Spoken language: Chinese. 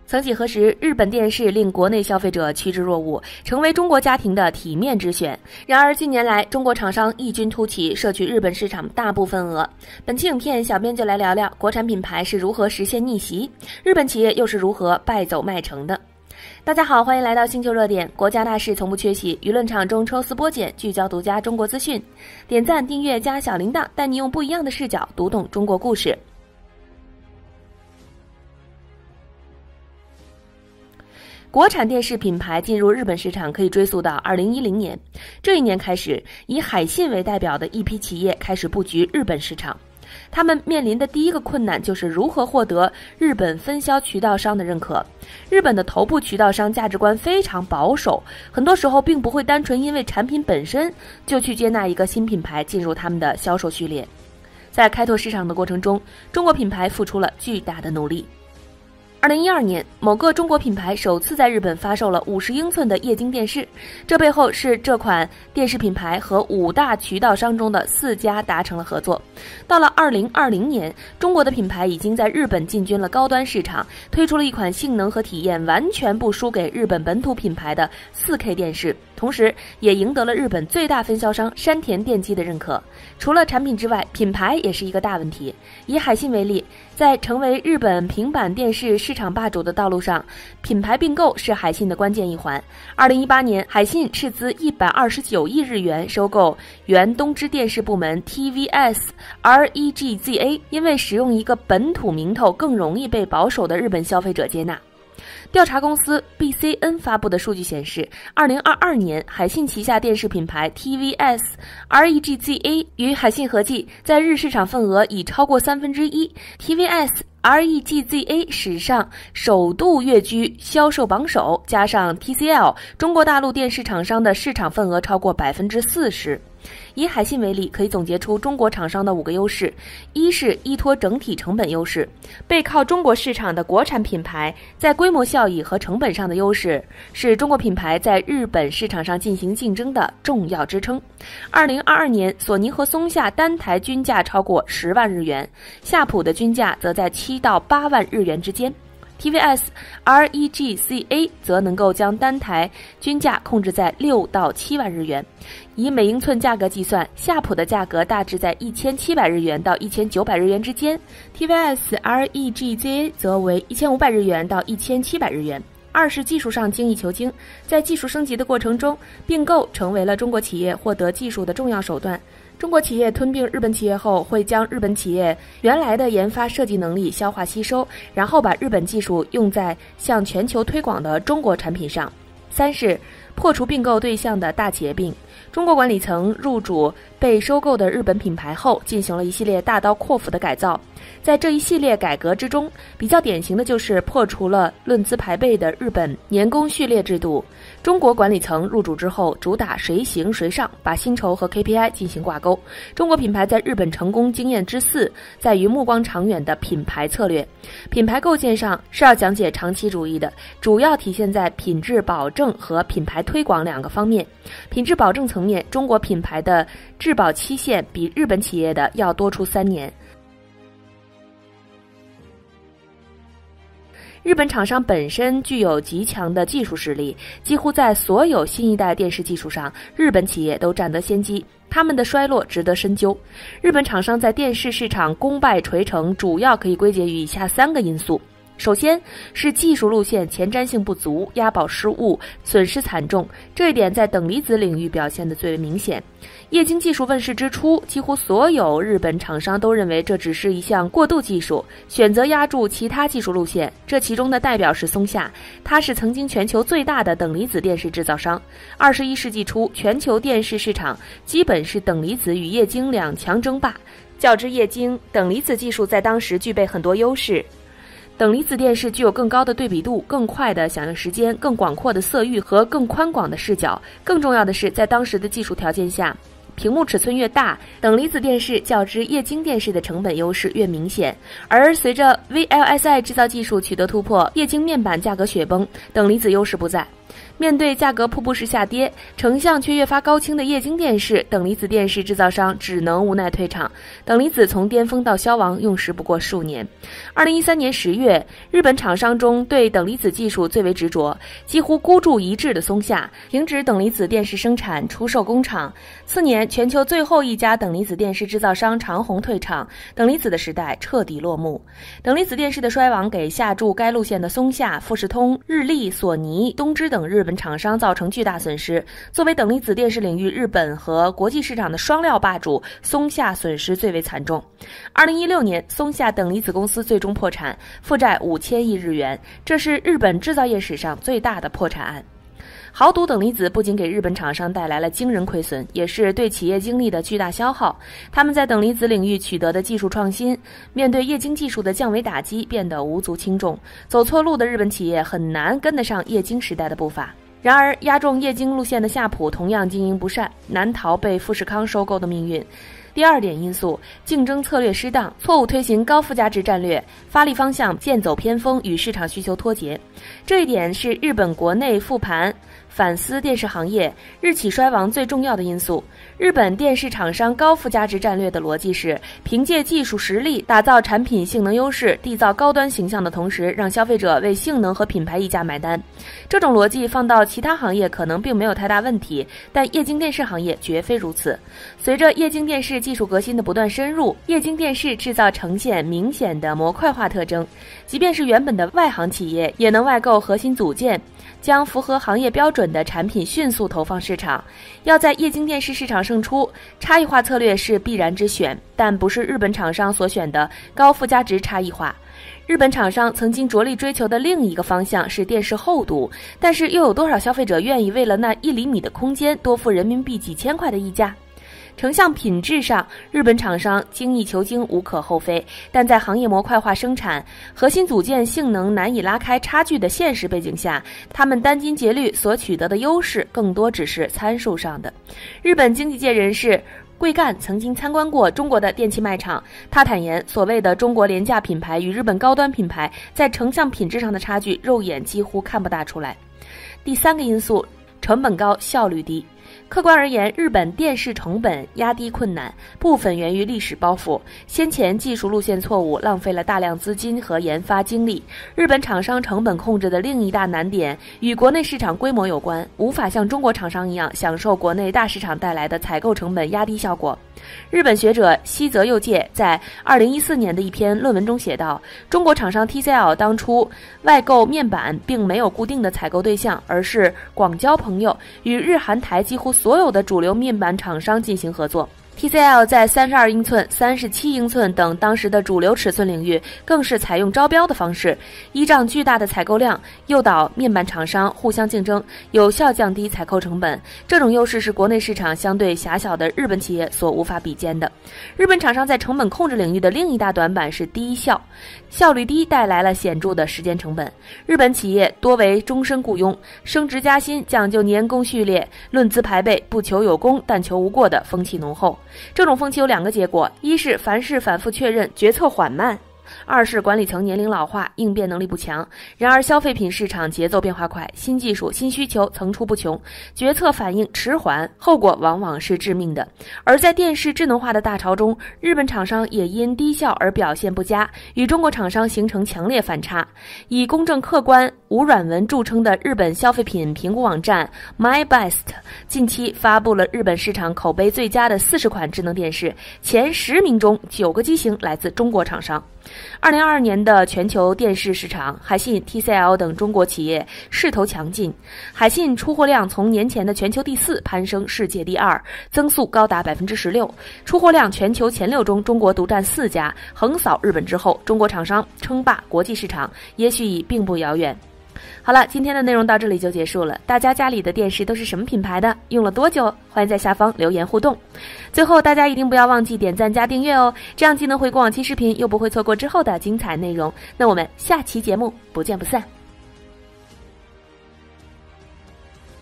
曾几何时，日本电视令国内消费者趋之若鹜，成为中国家庭的体面之选。然而近年来，中国厂商异军突起，摄取日本市场大部分额。本期影片，小编就来聊聊国产品牌是如何实现逆袭，日本企业又是如何败走麦城的。大家好，欢迎来到星球热点，国家大事从不缺席，舆论场中抽丝剥茧，聚焦独家中国资讯。点赞、订阅加小铃铛，带你用不一样的视角读懂中国故事。国产电视品牌进入日本市场可以追溯到2010年，这一年开始，以海信为代表的一批企业开始布局日本市场。他们面临的第一个困难就是如何获得日本分销渠道商的认可。日本的头部渠道商价值观非常保守，很多时候并不会单纯因为产品本身就去接纳一个新品牌进入他们的销售序列。在开拓市场的过程中，中国品牌付出了巨大的努力。2012年，某个中国品牌首次在日本发售了50英寸的液晶电视，这背后是这款电视品牌和5大渠道商中的4家达成了合作。到了2020年，中国的品牌已经在日本进军了高端市场，推出了一款性能和体验完全不输给日本本土品牌的 4K 电视，同时也赢得了日本最大分销商山田电机的认可。除了产品之外，品牌也是一个大问题。以海信为例，在成为日本平板电视市场霸主的道路上，品牌并购是海信的关键一环。2018年，海信斥资129亿日元收购原东芝电视部门 TVS REGZA， 因为使用一个本土名头更容易被保守的日本消费者接纳。调查公司 BCN 发布的数据显示，2022年海信旗下电视品牌 TVS REGZA 与海信合计在日市场份额已超过1/3。TVS REGZA 史上首度跃居销售榜首，加上 TCL 中国大陆电视厂商的市场份额超过40%。以海信为例，可以总结出中国厂商的5个优势：一是依托整体成本优势，背靠中国市场的国产品牌在规模效益和成本上的优势，是中国品牌在日本市场上进行竞争的重要支撑。2022年，索尼和松下单台均价超过10万日元，夏普的均价则在7到8万日元之间。TVS REGZA 则能够将单台均价控制在6到7万日元。以每英寸价格计算，夏普的价格大致在1700日元到1900日元之间， TVS REGZA 则为1500日元到1700日元。二是技术上精益求精，在技术升级的过程中，并购成为了中国企业获得技术的重要手段。中国企业吞并日本企业后，会将日本企业原来的研发设计能力消化吸收，然后把日本技术用在向全球推广的中国产品上。三是破除并购对象的大企业病。中国管理层入主被收购的日本品牌后，进行了一系列大刀阔斧的改造。在这一系列改革之中，比较典型的就是破除了论资排辈的日本年功序列制度。中国管理层入主之后，主打谁行谁上，把薪酬和 KPI 进行挂钩。中国品牌在日本成功经验之4，在于目光长远的品牌策略。品牌构建上是要讲解长期主义的，主要体现在品质保证和品牌推广2个方面。品质保证层面，中国品牌的质保期限比日本企业的要多出3年。日本厂商本身具有极强的技术实力，几乎在所有新一代电视技术上，日本企业都占得先机，他们的衰落值得深究。日本厂商在电视市场功败垂成，主要可以归结于以下3个因素。首先是技术路线前瞻性不足，押宝失误，损失惨重，这一点在等离子领域表现得最为明显。液晶技术问世之初，几乎所有日本厂商都认为这只是一项过渡技术，选择压住其他技术路线。这其中的代表是松下，它是曾经全球最大的等离子电视制造商。21世纪初，全球电视市场基本是等离子与液晶2强争霸，较之液晶，等离子技术在当时具备很多优势。等离子电视具有更高的对比度、更快的响应时间、更广阔的色域和更宽广的视角。更重要的是，在当时的技术条件下，屏幕尺寸越大，等离子电视较之液晶电视的成本优势越明显。而随着 VLSI 制造技术取得突破，液晶面板价格雪崩，等离子优势不在。面对价格瀑布式下跌，成像却越发高清的液晶电视，等离子电视制造商只能无奈退场。等离子从巅峰到消亡用时不过数年。2013年10月，日本厂商中对等离子技术最为执着，几乎孤注一掷的松下停止等离子电视生产，出售工厂。次年，全球最后一家等离子电视制造商长虹退场，等离子的时代彻底落幕。等离子电视的衰亡给下注该路线的松下、富士通、日立、索尼、东芝等日本厂商造成巨大损失。作为等离子电视领域日本和国际市场的双料霸主，松下损失最为惨重。2016年，松下等离子公司最终破产，负债5000亿日元，这是日本制造业史上最大的破产案。豪赌等离子不仅给日本厂商带来了惊人亏损，也是对企业精力的巨大消耗。他们在等离子领域取得的技术创新，面对液晶技术的降维打击，变得无足轻重。走错路的日本企业很难跟得上液晶时代的步伐。然而，押中液晶路线的夏普同样经营不善，难逃被富士康收购的命运。第二点因素，竞争策略失当，错误推行高附加值战略，发力方向剑走偏锋，与市场需求脱节。这一点是日本国内复盘反思电视行业日企衰亡最重要的因素。日本电视厂商高附加值战略的逻辑是，凭借技术实力打造产品性能优势，缔造高端形象的同时，让消费者为性能和品牌溢价买单。这种逻辑放到其他行业可能并没有太大问题，但液晶电视行业绝非如此。随着液晶电视技术革新的不断深入，液晶电视制造呈现明显的模块化特征，即便是原本的外行企业也能外购核心组件，将符合行业标准的产品迅速投放市场。要在液晶电视市场胜出，差异化策略是必然之选，但不是日本厂商所选的高附加值差异化。日本厂商曾经着力追求的另一个方向是电视厚度，但是又有多少消费者愿意为了那1厘米的空间多付人民币几千块的溢价？成像品质上，日本厂商精益求精无可厚非，但在行业模块化生产、核心组件性能难以拉开差距的现实背景下，他们殚精竭虑所取得的优势更多只是参数上的。日本经济界人士桂干曾经参观过中国的电器卖场，他坦言，所谓的中国廉价品牌与日本高端品牌在成像品质上的差距，肉眼几乎看不大出来。第三个因素，成本高，效率低。客观而言，日本电视成本压低困难，部分源于历史包袱，先前技术路线错误，浪费了大量资金和研发精力。日本厂商成本控制的另一大难点与国内市场规模有关，无法像中国厂商一样享受国内大市场带来的采购成本压低效果。日本学者西泽佑介在2014年的一篇论文中写道，中国厂商 TCL 当初外购面板并没有固定的采购对象，而是广交朋友，与日韩台几乎所有的主流面板厂商进行合作。TCL 在32英寸、37英寸等当时的主流尺寸领域，更是采用招标的方式，依仗巨大的采购量，诱导面板厂商互相竞争，有效降低采购成本。这种优势是国内市场相对狭小的日本企业所无法比肩的。日本厂商在成本控制领域的另一大短板是低效，效率低带来了显著的时间成本。日本企业多为终身雇佣，升职加薪讲究年功序列，论资排辈，不求有功，但求无过的风气浓厚。这种风气有两个结果，一是凡事反复确认，决策缓慢；二是管理层年龄老化，应变能力不强。然而消费品市场节奏变化快，新技术、新需求层出不穷，决策反应迟缓，后果往往是致命的。而在电视智能化的大潮中，日本厂商也因低效而表现不佳，与中国厂商形成强烈反差。以公正客观、无软文著称的日本消费品评估网站 MyBest 近期发布了日本市场口碑最佳的40款智能电视，前10名中9个机型来自中国厂商。2022年的全球电视市场，海信、TCL 等中国企业势头强劲。海信出货量从年前的全球第4攀升世界第2，增速高达16%。出货量全球前6中，中国独占4家，横扫日本之后，中国厂商称霸国际市场，也许已并不遥远。好了，今天的内容到这里就结束了。大家家里的电视都是什么品牌的？用了多久？欢迎在下方留言互动。最后，大家一定不要忘记点赞加订阅哦，这样既能回顾往期视频，又不会错过之后的精彩内容。那我们下期节目不见不散。